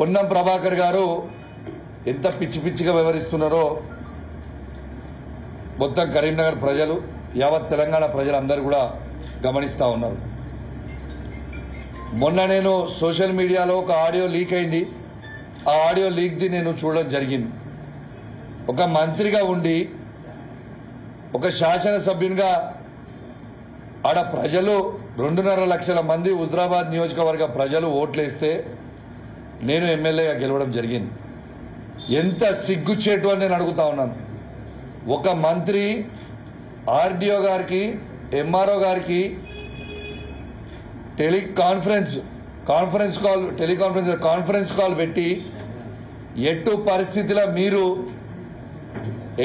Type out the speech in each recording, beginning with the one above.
పొన్నం ప్రభాకర్ గారు ఎంత పిచ్చి పిచ్చిగా వ్యవహరిస్తున్నారో మొత్తం కరీంనగర్ ప్రజలు యావత్ తెలంగాణ ప్రజలందరూ కూడా గమనిస్తూ ఉన్నారు. మొన్న నేను సోషల్ మీడియాలో ఒక ఆడియో లీక్ అయింది. ఆ ఆడియో లీక్ది నేను చూడడం జరిగింది. ఒక మంత్రిగా ఉండి ఒక శాసనసభ్యునిగా ఆడ ప్రజలు 2.5 లక్షల మంది హుజరాబాద్ నియోజకవర్గ ప్రజలు ఓట్లేస్తే నేను ఎమ్మెల్యేగా గెలవడం జరిగింది. ఎంత సిగ్గుచేటు అని నేను అడుగుతా ఉన్నాను. ఒక మంత్రి ఆర్డీఓ గారికి ఎంఆర్ఓ గారికి కాన్ఫరెన్స్ కాల్ పెట్టి ఎట్టు పరిస్థితిలో మీరు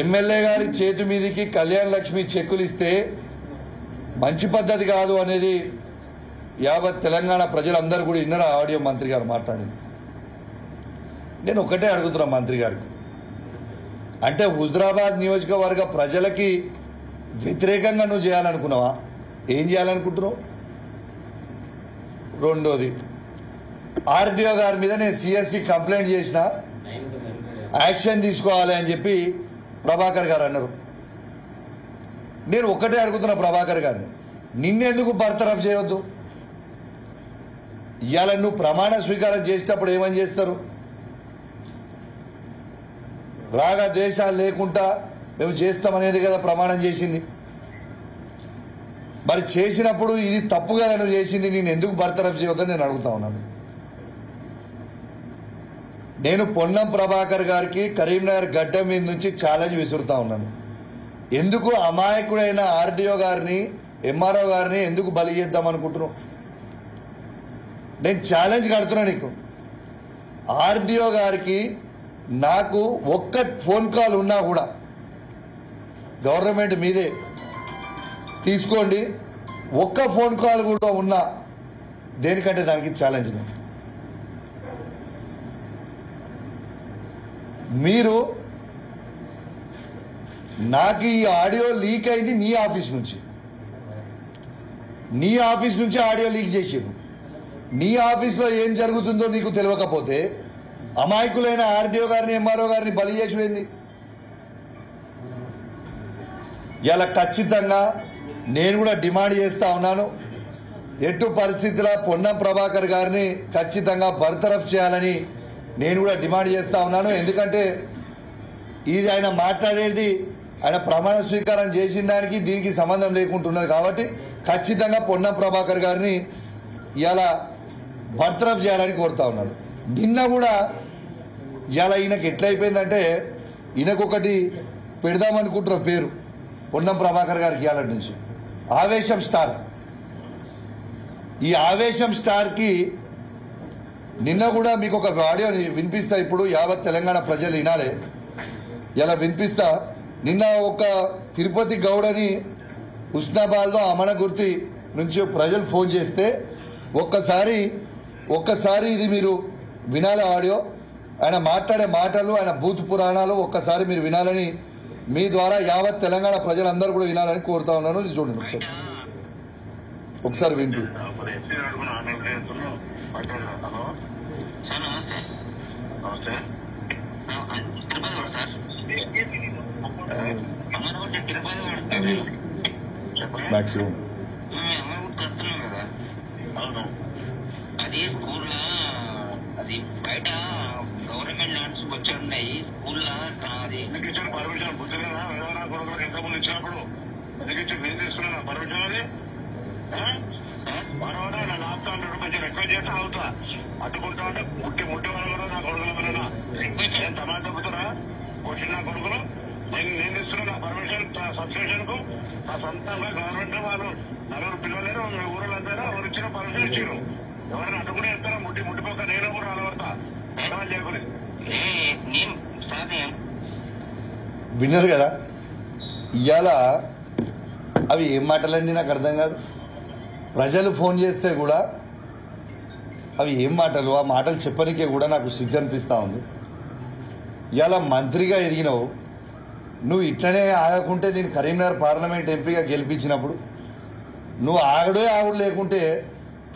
ఎమ్మెల్యే గారి చేతి మీదకి కళ్యాణ లక్ష్మి చెక్కులు ఇస్తే మంచి పద్ధతి కాదు అనేది యావత్ తెలంగాణ ప్రజలందరూ కూడా విన్నారు. ఆడియో మంత్రి గారు మాట్లాడింది. నేను ఒకటే అడుగుతున్నా మంత్రి గారికి, అంటే హుజరాబాద్ నియోజకవర్గ ప్రజలకి వ్యతిరేకంగా నువ్వు చేయాలనుకున్నావా? ఏం చేయాలనుకుంటున్నావు? రెండోది, ఆర్డీఓ గారి మీద నేను సిఎస్కి కంప్లైంట్ చేసిన, యాక్షన్ తీసుకోవాలి అని చెప్పి ప్రభాకర్ గారు అన్నారు. నేను ఒక్కటే అడుగుతున్నా ప్రభాకర్ గారిని, నిన్నెందుకు బర్తరఫ్ చేయవద్దు? ఇవాళ నువ్వు ప్రమాణ స్వీకారం చేసేటప్పుడు ఏమని చేస్తారు? రాగ ద్వేషాలు లేకుండా మేము చేస్తామనేది కదా ప్రమాణం చేసింది. మరి చేసినప్పుడు ఇది తప్పు కదా నువ్వు చేసింది, నేను ఎందుకు బర్తరఫ్ చేయవద్దని నేను అడుగుతా ఉన్నాను. నేను పొన్నం ప్రభాకర్ గారికి కరీంనగర్ గడ్డ మీద నుంచి ఛాలెంజ్ విసురుతా ఉన్నాను. ఎందుకు అమాయకుడైన ఆర్డీఓ గారిని ఎంఆర్ఓ గారిని ఎందుకు బలి చేద్దాం అనుకుంటున్నావు? నేను ఛాలెంజ్ కడుతున్నా నీకు. ఆర్డీఓ గారికి నాకు ఒక్క ఫోన్ కాల్ ఉన్నా కూడా గవర్నమెంట్ మీదే తీసుకోండి, ఒక్క ఫోన్ కాల్ కూడా ఉన్నా దేనికంటే దానికి ఛాలెంజ్. మీరు నాకు ఈ ఆడియో లీక్ అయింది నీ ఆఫీస్ నుంచి ఆడియో లీక్ చేసారు. నీ ఆఫీస్లో ఏం జరుగుతుందో నీకు తెలియకపోతే అమాయకులైన ఆర్డీఓ గారిని ఎంఆర్ఓ గారిని బలి చేసుడేంది? ఇలా ఖచ్చితంగా నేను కూడా డిమాండ్ చేస్తా ఉన్నాను, ఎటు పరిస్థితుల్లో పొన్నం ప్రభాకర్ గారిని ఖచ్చితంగా బర్తరఫ్ చేయాలని నేను కూడా డిమాండ్ చేస్తా ఉన్నాను. ఎందుకంటే ఇది ఆయన మాట్లాడేది ఆయన ప్రమాణ స్వీకారం చేసిన దానికి దీనికి సంబంధం లేకుంటున్నది కాబట్టి ఖచ్చితంగా పొన్నం ప్రభాకర్ గారిని ఇలా బర్తరఫ్ చేయాలని కోరుతా ఉన్నాను. నిన్న కూడా ఇలా ఈయనకి ఎట్లయిపోయిందంటే ఈయనకొకటి పెడదామనుకుంటున్న పేరు పొన్నం ప్రభాకర్ గారికి ఇవాళ నుంచి ఆవేశం స్టార్. ఈ ఆవేశం స్టార్కి నిన్న కూడా మీకు ఒక ఆడియో వినిపిస్తా, ఇప్పుడు యావత్ తెలంగాణ ప్రజలు వినాలి, ఇలా వినిపిస్తా. నిన్న ఒక తిరుపతి గౌడని హుస్నాబాద్లో అమనగుర్తి నుంచి ప్రజలు ఫోన్ చేస్తే ఒక్కసారి ఇది మీరు వినాలి ఆడియో. ఆయన మాట్లాడే మాటలు, ఆయన భూత పురాణాలు ఒక్కసారి మీరు వినాలని, మీ ద్వారా యావత్ తెలంగాణ ప్రజలందరూ కూడా వినాలని కోరుతా ఉన్నాను. ఇది చూడండి ఒకసారి వింటూ. మ్యాక్సిమం అది స్కూల్లో అది బయట గవర్నమెంట్ ల్యాండ్స్ వచ్చి ఉన్నాయి. స్కూల్లో అది ఇచ్చిన పర్మిషన్ బుద్ధిగా కొడుకులకు ఎంతమంది ఇచ్చినప్పుడు ఎందుకు ఇచ్చి బిల్ తీసుకున్నా పర్మిషన్ అది మనవాడ నా లాప్తా మంచి రిక్వెస్ట్ చేస్తా అవుతా అడ్డుకుంటా అంటే ముట్టి వాళ్ళు కూడా నా కొడుకుల వల్ల రిక్వెస్ట్ తమా తప్పుతున్నా వచ్చిన నా కొడుకులు నేను ఇస్తున్నా నా పర్మిషన్ సబ్స్టేషన్ కు నా సొంతంగా గవర్నమెంట్ వాళ్ళు నలుగురు పిల్లలేరు ఊళ్ళంతా ఎవరు ఇచ్చిన పర్మిషన్ ఇచ్చారు. ఎవరైనా అడ్డుకునే ఇస్తారా ముట్టిపోక నేను కూడా అలవడతా ఎడవని చేయకూడదు. విన్నారు కదా ఇవాళ అవి ఏం మాటలండి నాకు అర్థం కాదు. ప్రజలు ఫోన్ చేస్తే కూడా అవి ఏం మాటలు, ఆ మాటలు చెప్పనికే కూడా నాకు సిగ్గు అనిపిస్తూ ఉంది. ఇవాళ మంత్రిగా ఎదిగినావు నువ్వు, ఇట్లనే ఆగకుంటే నేను కరీంనగర్ పార్లమెంట్ ఎంపీగా గెలిపించినప్పుడు నువ్వు ఆగుడు లేకుంటే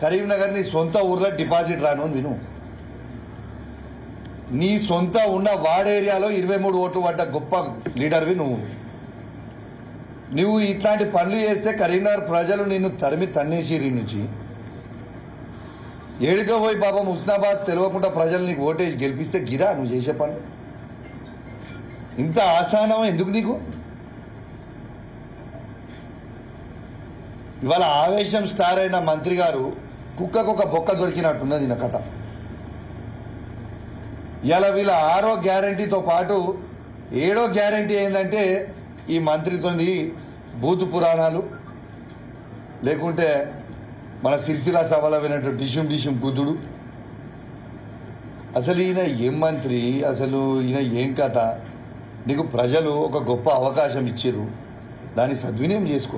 కరీంనగర్ నీ సొంత ఊర్లో డిపాజిట్ రాను అని విను. నీ సొంత ఉన్న వార్డ్ ఏరియాలో 23 ఓట్లు పడ్డ గొప్ప లీడర్వి నువ్వు ఇట్లాంటి పనులు చేస్తే కరీంనగర్ ప్రజలు నిన్ను తరిమి తన్నేసిరి నుంచి ఏడుగా పోయి పాపం హుస్నాబాద్ తెలియకుండా ప్రజలు నీకు ఓటేసి గెలిపిస్తే గిరా నువ్వు చేసే పని ఇంత ఆసానం ఎందుకు నీకు? ఇవాళ ఆవేశం స్టార్ అయిన మంత్రి గారు కుక్కకు ఒక బొక్క దొరికినట్టున్నది నా కథ. ఇలా వీళ్ళ 6వ గ్యారంటీతో పాటు 7వ గ్యారంటీ ఏంటంటే ఈ మంత్రితోని భూతు పురాణాలు, లేకుంటే మన సిరిసిల్ల సభలో వినట్టు డిషుం కుదుడు. అసలు ఈయన ఏం మంత్రి, అసలు ఈయన ఏం కథ? నీకు ప్రజలు ఒక గొప్ప అవకాశం ఇచ్చిర్రు, దాన్ని సద్వినియోగం చేసుకో.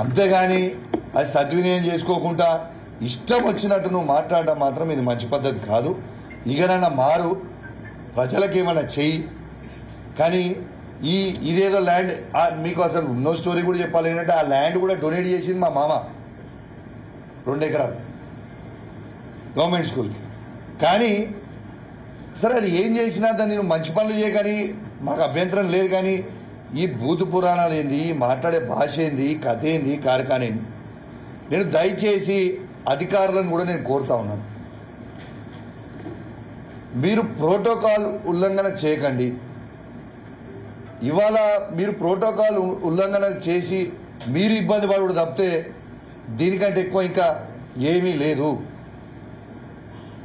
అంతేగాని అది సద్వినియోగం చేసుకోకుండా ఇష్టం వచ్చినట్టు నువ్వు మాట్లాడడం మాత్రం ఇది మంచి పద్ధతి కాదు. ఇకనన్నా మారు, ప్రజలకు ఏమైనా చెయ్యి. కానీ ఇదేదో ల్యాండ్ మీకు అసలు ఉన్నో స్టోరీ కూడా చెప్పాలి ఏంటంటే ఆ ల్యాండ్ కూడా డొనేట్ చేసింది మా మామ 2 ఎకరాలు గవర్నమెంట్ స్కూల్కి. కానీ సరే అది ఏం చేసినా దాన్ని నువ్వు మంచి పనులు చేయగాని మాకు అభ్యంతరం లేదు. కానీ ఈ భూత పురాణాలు ఏంది, మాట్లాడే భాష ఏంది, కథ ఏంది, కార్యక్రమం నేను దయచేసి అధికారులను కూడా నేను కోరుతా ఉన్నాను, మీరు ప్రోటోకాల్ ఉల్లంఘన చేయకండి. ఇవాళ మీరు ప్రోటోకాల్ ఉల్లంఘన చేసి మీరు ఇబ్బంది పడుడు తప్పితే దీనికంటే ఎక్కువ ఇంకా ఏమీ లేదు.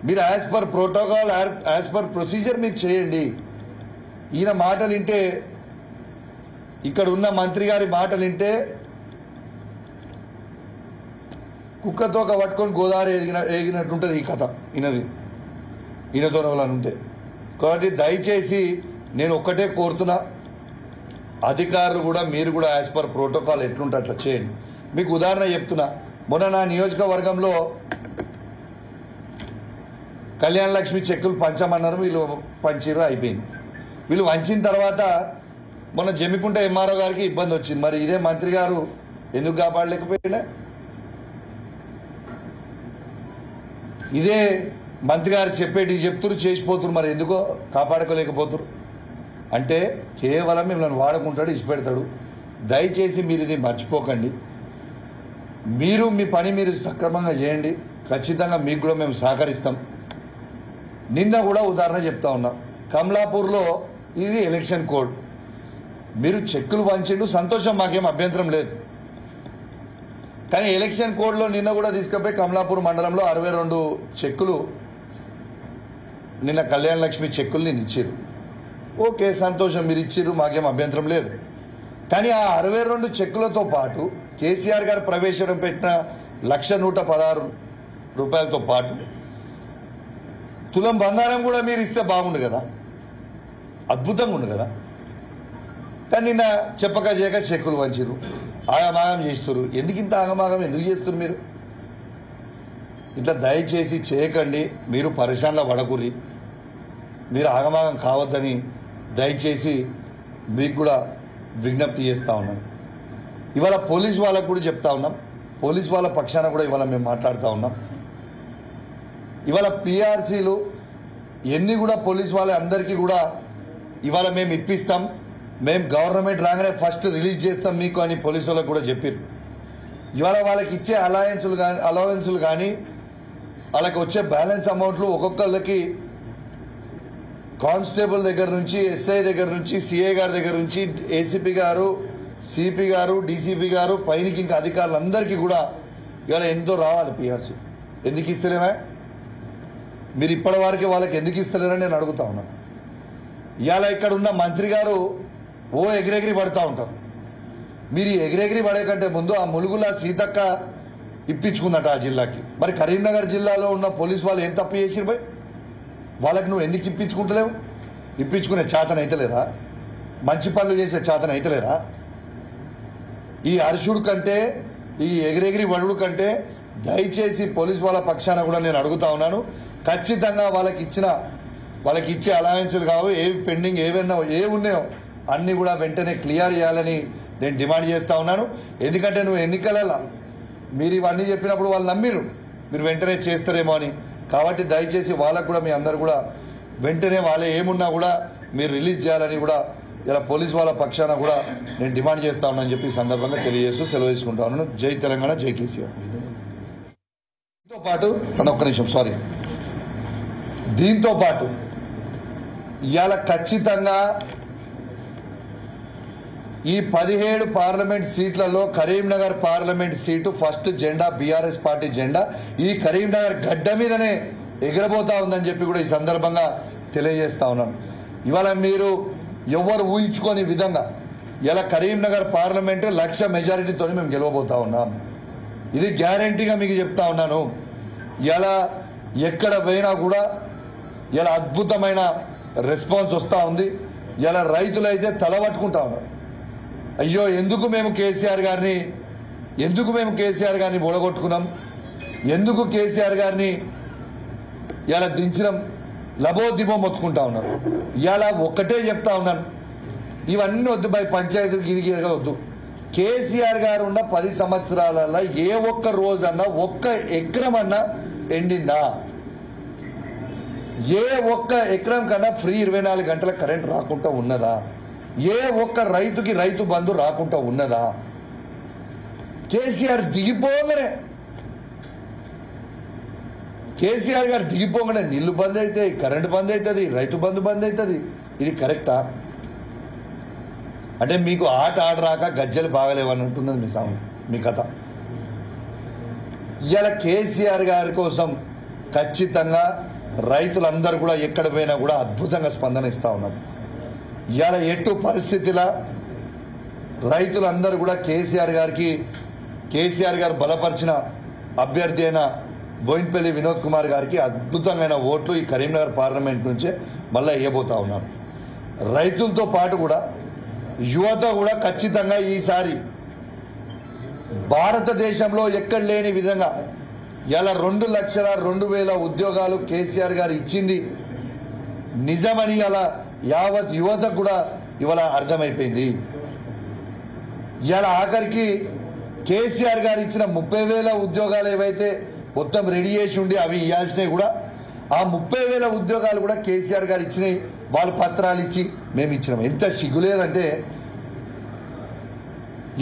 మీరు as per protocol, as per procedure మీరు చేయండి. ఈయన మాటలు వింటే, ఇక్కడ ఉన్న మంత్రి గారి మాటలు వింటే కుక్కతోక పట్టుకొని గోదావరి ఎగినట్టుంటుంది ఈ కథ ఈయనతో ఉంటే. కాబట్టి దయచేసి నేను ఒక్కటే కోరుతున్నా, అధికారులు కూడా మీరు కూడా యాజ్ పర్ ప్రోటోకాల్ ఎట్లుంటే అట్లా చేయండి. మీకు ఉదాహరణ చెప్తున్నా, మొన్న నా నియోజకవర్గంలో కళ్యాణ లక్ష్మి చెక్కులు పంచమన్నారు, వీళ్ళు పంచిరు, అయిపోయింది. వీళ్ళు వంచిన తర్వాత మొన్న జమ్మికుంట ఎంఆర్ఓ గారికి ఇబ్బంది వచ్చింది. మరి ఇదే మంత్రి గారు ఎందుకు కాపాడలేకపోయినా? ఇదే మంత్రి గారు చెప్తున్నారు, చేసిపోతున్నారు, మరి ఎందుకో కాపాడుకోలేకపోతున్నారు? అంటే కేవలం మిమ్మల్ని వాడుకుంటాడు, ఇచ్చిపెడతాడు. దయచేసి మీరు ఇది మర్చిపోకండి. మీరు మీ పని మీరు సక్రమంగా చేయండి, ఖచ్చితంగా మీకు కూడా మేము సహకరిస్తాం. నిన్న కూడా ఉదాహరణ చెప్తా ఉన్నాం, కమలాపూర్లో ఇది ఎలక్షన్ కోడ్, మీరు చెక్కులు పంచిండు, సంతోషం, మాకేం అభ్యంతరం లేదు. కానీ ఎలక్షన్ కోడ్లో నిన్న కూడా తీసుకుపోయి కమలాపూర్ మండలంలో 62 చెక్కులు, నిన్న కళ్యాణ లక్ష్మి చెక్కులు నేను ఇచ్చారు. ఓకే, సంతోషం, మీరు ఇచ్చిర్రు, మాకేం అభ్యంతరం లేదు. కానీ ఆ 62 చెక్కులతో పాటు కేసీఆర్ గారు ప్రవేశపెట్టిన 1,116 రూపాయలతో పాటు తులం బంగారం కూడా మీరు ఇస్తే బాగుండు కదా, అద్భుతంగా ఉండు కదా. కానీ నిన్న చెప్పక చేయక చెక్కులు వంచిరు, ఆగమాగం చేస్తున్నారు. ఎందుకు ఇంత ఆగమాగం ఎందుకు చేస్తున్నారు మీరు? ఇట్లా దయచేసి చేయకండి, మీరు పరిశ్రమలో పడకుర్రి, మీరు ఆగమాగం కావద్దని దయచేసి మీకు కూడా విజ్ఞప్తి చేస్తూ ఉన్నాను. ఇవాళ పోలీస్ వాళ్ళకు కూడా చెప్తా ఉన్నాం, పోలీస్ వాళ్ళ పక్షాన కూడా ఇవాళ మేము మాట్లాడుతూ ఉన్నాం. ఇవాళ పిఆర్సీలు ఎన్ని కూడా పోలీస్ వాళ్ళ అందరికీ కూడా ఇవాళ మేము ఇప్పిస్తాం, మేము గవర్నమెంట్ రాగానే ఫస్ట్ రిలీజ్ చేస్తాం మీకు అని పోలీసు వాళ్ళకు కూడా చెప్పారు. ఇవాళ వాళ్ళకి ఇచ్చే అలవెన్సులు కానీ వాళ్ళకి వచ్చే బ్యాలెన్స్ అమౌంట్లు ఒక్కొక్కళ్ళకి కానిస్టేబుల్ దగ్గర నుంచి, ఎస్ఐ దగ్గర నుంచి, సిఐ గారి దగ్గర నుంచి, ఏసీపీ గారు, సిపి గారు, డీసీపీ గారు, పైనకి ఇంకా అధికారులందరికీ కూడా ఇవాళ ఎంతో రావాలి పిఆర్సీ. ఎందుకు ఇస్తలేమా? మీరు ఇప్పటి వరకు వాళ్ళకి ఎందుకు ఇస్తలేరని నేను అడుగుతా ఉన్నాను. ఇవాళ ఇక్కడ ఉన్న మంత్రి గారు ఎగిరెగిరి పడుతూ ఉంటారు. మీరు ఎగిరెగిరి పడే కంటే ముందు ఆ ములుగుల సీతక్క ఇప్పించుకుందట ఆ జిల్లాకి. మరి కరీంనగర్ జిల్లాలో ఉన్న పోలీసు వాళ్ళు ఏం తప్పు చేసిరు పోయి? వాళ్ళకి నువ్వు ఎందుకు ఇప్పించుకుంటలేవు? ఇప్పించుకునే చేతన అయితలేదా? మంచి పనులు చేసే చేతన అయితలేదా? ఈ అరుషుడు కంటే, ఈ ఎగిరెగిరి వడుడు కంటే దయచేసి పోలీసు వాళ్ళ పక్షాన కూడా నేను అడుగుతా ఉన్నాను, ఖచ్చితంగా వాళ్ళకి ఇచ్చే అలవెన్సులు కావు, ఏవి పెండింగ్ ఏవైనా ఉన్నాయో అన్నీ కూడా వెంటనే క్లియర్ చేయాలని నేను డిమాండ్ చేస్తూ ఉన్నాను. ఎందుకంటే నువ్వు ఎన్నికలలో మీరు ఇవన్నీ చెప్పినప్పుడు వాళ్ళు నమ్మిరు మీరు వెంటనే చేస్తారేమో అని. కాబట్టి దయచేసి వాళ్ళకు కూడా మీ అందరు కూడా వెంటనే వాళ్ళే ఏమున్నా కూడా మీరు రిలీజ్ చేయాలని కూడా ఇలా పోలీస్ వాళ్ళ పక్షాన కూడా నేను డిమాండ్ చేస్తా ఉన్నానని చెప్పి ఈ సందర్భంగా తెలియజేస్తూ సెలవు తీసుకుంటా ఉన్నాను. జై తెలంగాణ, జై కేసీఆర్. దీంతో పాటు ఒక్క నిమిషం సారీ దీంతో పాటు ఇవాళ ఖచ్చితంగా ఈ 17 పార్లమెంట్ సీట్లలో కరీంనగర్ పార్లమెంట్ సీటు ఫస్ట్ జెండా బీఆర్ఎస్ పార్టీ జెండా ఈ కరీంనగర్ గడ్డ మీదనే ఎగిరబోతా ఉందని చెప్పి కూడా ఈ సందర్భంగా తెలియజేస్తా ఉన్నాను. ఇవాళ మీరు ఎవరు ఊహించుకోని విధంగా ఇలా కరీంనగర్ పార్లమెంటు 1,00,000 మెజారిటీతో మేము గెలవబోతా ఉన్నాం. ఇది గ్యారంటీగా మీకు చెప్తా ఉన్నాను. ఇలా ఎక్కడ పోయినా కూడా ఇలా అద్భుతమైన రెస్పాన్స్ వస్తూ ఉంది. ఇలా రైతులు అయితే తలబట్టుకుంటా ఉన్నారు. అయ్యో ఎందుకు మేము కేసీఆర్ గారిని బొడగొట్టుకున్నాం, ఎందుకు కేసీఆర్ గారిని ఇలా దించడం లబోదిబో మొత్తుకుంటా ఉన్నారు. ఇలా ఒక్కటే చెప్తా ఉన్నాను, ఇవన్నీ వద్దు బై పంచాయతీ గిరిగిరిగా వద్దు. కేసీఆర్ గారు ఉన్న 10 సంవత్సరాలలో ఏ ఒక్క రోజన్నా ఒక్క ఎకరం అన్నా ఎండిందా? ఏ ఒక్క ఎకరం కన్నా ఫ్రీ 24 గంటల కరెంట్ రాకుండా ఉన్నదా? ఏ ఒక్క రైతుకి రైతు బంధు రాకుండా ఉన్నదా? కేసీఆర్ గారు దిగిపోగానే నీళ్లు బంద్ అవుతాయి, కరెంటు బంద్ అవుతుంది, రైతు బంధు బంద్ అవుతుంది. ఇది కరెక్టా? అంటే మీకు ఆట రాక గజ్జలు బాగలేవని అంటున్నది మీ కథ. ఇవాళ కేసీఆర్ గారి కోసం ఖచ్చితంగా రైతులందరూ కూడా ఎక్కడ పోయినా కూడా అద్భుతంగా స్పందన ఇస్తూ ఉన్నారు. ఇవాళ ఎటు పరిస్థితిలా రైతులందరూ కూడా కేసీఆర్ గారు బలపరిచిన అభ్యర్థి అయిన బోయిన్పల్లి వినోద్ కుమార్ గారికి అద్భుతమైన ఓట్లు ఈ కరీంనగర్ పార్లమెంట్ నుంచే మళ్ళీ వేయబోతా ఉన్నారు. రైతులతో పాటు కూడా యువత కూడా ఖచ్చితంగా ఈసారి భారతదేశంలో ఎక్కడ లేని విధంగా ఇలా 2,02,000 ఉద్యోగాలు కేసీఆర్ గారు ఇచ్చింది నిజమని ఇలా యావత్ యువత కూడా ఇవాళ అర్థమైపోయింది. ఇలా ఆఖరికి కేసీఆర్ గారు ఇచ్చిన 30,000 ఉద్యోగాలు ఏవైతే మొత్తం రెడీ చేసి ఉండి అవి ఇవ్వాల్సినవి కూడా ఆ 30,000 ఉద్యోగాలు కూడా కేసీఆర్ గారు ఇచ్చినాయి. వాళ్ళు పత్రాలు ఇచ్చి మేము ఇచ్చినాం. ఎంత సిగ్గులేదంటే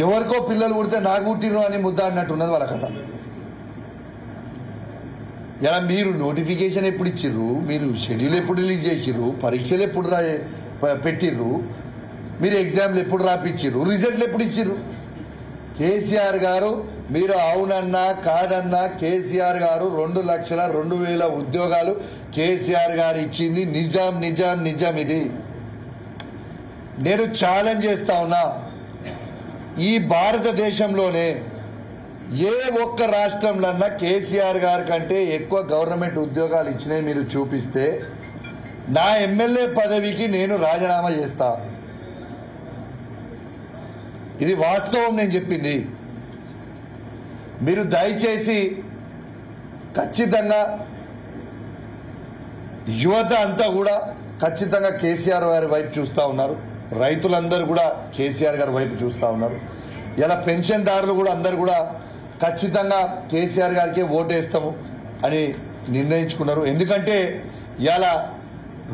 ఎవరికో పిల్లలు పుడితే నాకు పుట్టిరు అని ముద్ద అన్నట్టున్నది వాళ్ళ కథ. ఇలా మీరు నోటిఫికేషన్ ఎప్పుడు ఇచ్చిర్రు, మీరు షెడ్యూల్ ఎప్పుడు రిలీజ్ చేసిర్రు, పరీక్షలు ఎప్పుడు పెట్టిర్రు, మీరు ఎగ్జామ్లు ఎప్పుడు రాపిచ్చిర్రు, రిజల్ట్లు ఎప్పుడు ఇచ్చిర్రు? కేసీఆర్ గారు మీరు అవునన్నా కాదన్నా కేసీఆర్ గారు 2,02,000 ఉద్యోగాలు కేసీఆర్ గారు ఇచ్చింది నిజం. ఇది నేను ఛాలెంజ్ చేస్తా ఉన్నా, ఈ భారతదేశంలోనే ఏ ఒక్క రాష్ట్రంలో కేసీఆర్ గారి కంటే ఎక్కువ గవర్నమెంట్ ఉద్యోగాలు ఇచ్చినాయి మీరు చూపిస్తే నా ఎమ్మెల్యే పదవికి నేను రాజీనామా చేస్తా. ఇది వాస్తవం, నేను చెప్పింది. మీరు దయచేసి ఖచ్చితంగా యువత అంతా కూడా ఖచ్చితంగా కేసీఆర్ గారి వైపు చూస్తూ ఉన్నారు. రైతులందరూ కూడా కేసీఆర్ గారి వైపు చూస్తూ ఉన్నారు. ఇలా పెన్షన్దారులు కూడా అందరు కూడా ఖచ్చితంగా కేసీఆర్ గారికి ఓటేస్తాము అని నిర్ణయించుకున్నారు. ఎందుకంటే ఇలా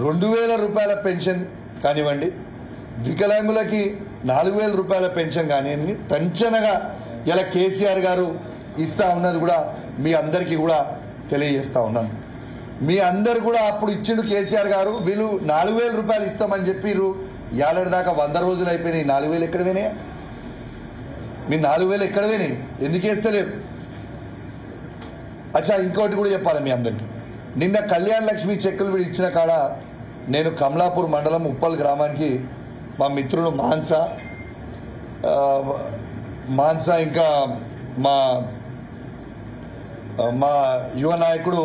2,000 రూపాయల పెన్షన్ కానివ్వండి, వికలాంగులకి 4,000 రూపాయల పెన్షన్ కానివ్వండి, టెన్షన్గా ఇలా కేసీఆర్ గారు ఇస్తా ఉన్నది కూడా మీ అందరికీ కూడా తెలియజేస్తా ఉన్నాను. మీ అందరు కూడా అప్పుడు ఇచ్చిండు కేసీఆర్ గారు, వీళ్ళు 4,000 రూపాయలు ఇస్తామని చెప్పిర్రు. ఏడాది దాకా 100 రోజులు అయిపోయినాయి. 4,000 ఎక్కడ పోయినాయి? మీ 4,000 ఎక్కడ పోయినాయి? ఎందుకు వేస్తలేరు? అచ్చా, ఇంకోటి కూడా చెప్పాలి మీ అందరికీ. నిన్న కళ్యాణ లక్ష్మి చెక్కులు వీడు ఇచ్చిన కాడ నేను కమలాపూర్ మండలం ఉప్పల్ గ్రామానికి మా మిత్రుడు మాన్సా ఇంకా మా యువ నాయకుడు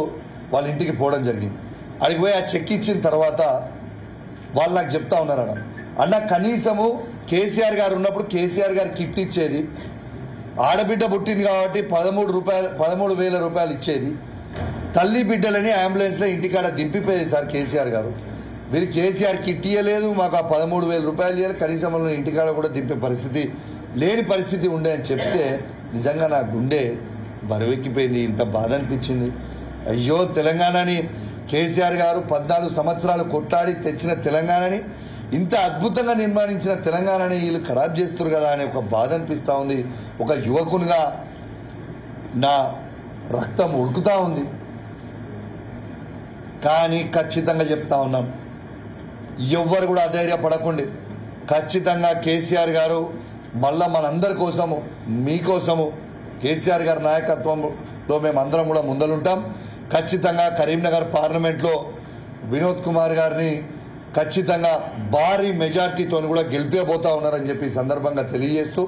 వాళ్ళ ఇంటికి పోవడం జరిగింది. అడిగి పోయి ఆ చెక్ ఇచ్చిన తర్వాత వాళ్ళు నాకు చెప్తా ఉన్నారు, అన్న కనీసము కేసీఆర్ గారు ఉన్నప్పుడు కేసీఆర్ గారు కిట్ ఇచ్చేది, ఆడబిడ్డ పుట్టింది కాబట్టి 13,000 రూపాయలు ఇచ్చేది, తల్లి బిడ్డలని అంబులెన్స్లో ఇంటికాడ దింపిపోయేది సార్ కేసీఆర్ గారు. వీరు కేసీఆర్ కిట్ ఇయ్యలేదు, మాకు ఆ 13,000 రూపాయలు ఇవ్వాలి, కనీసం ఇంటికాడ కూడా దింపే పరిస్థితి లేని పరిస్థితి ఉండే అని చెప్తే నిజంగా నా గుండె బరువెక్కిపోయింది. ఇంత బాధ అనిపించింది. అయ్యో, తెలంగాణని కేసీఆర్ గారు 14 సంవత్సరాలు కొట్లాడి తెచ్చిన తెలంగాణని, ఇంత అద్భుతంగా నిర్మాణించిన తెలంగాణని వీళ్ళు ఖరాబ్ చేస్తారు కదా అనే ఒక బాధ అనిపిస్తూ ఉంది. ఒక యువకునిగా నా రక్తం ఉడుకుతూ ఉంది. కానీ ఖచ్చితంగా చెప్తా ఉన్నాం, ఎవ్వరు కూడా అధైర్యపడకండి. ఖచ్చితంగా కేసీఆర్ గారు మళ్ళా మనందరి కోసము, మీకోసము కేసీఆర్ గారి నాయకత్వంలో మేమందరం కూడా ముందలుంటాం. ఖచ్చితంగా కరీంనగర్ పార్లమెంట్లో వినోద్ కుమార్ గారిని ఖచ్చితంగా భారీ మెజార్టీతో కూడా గెలిపేబోతా ఉన్నారని చెప్పి సందర్భంగా తెలియజేస్తూ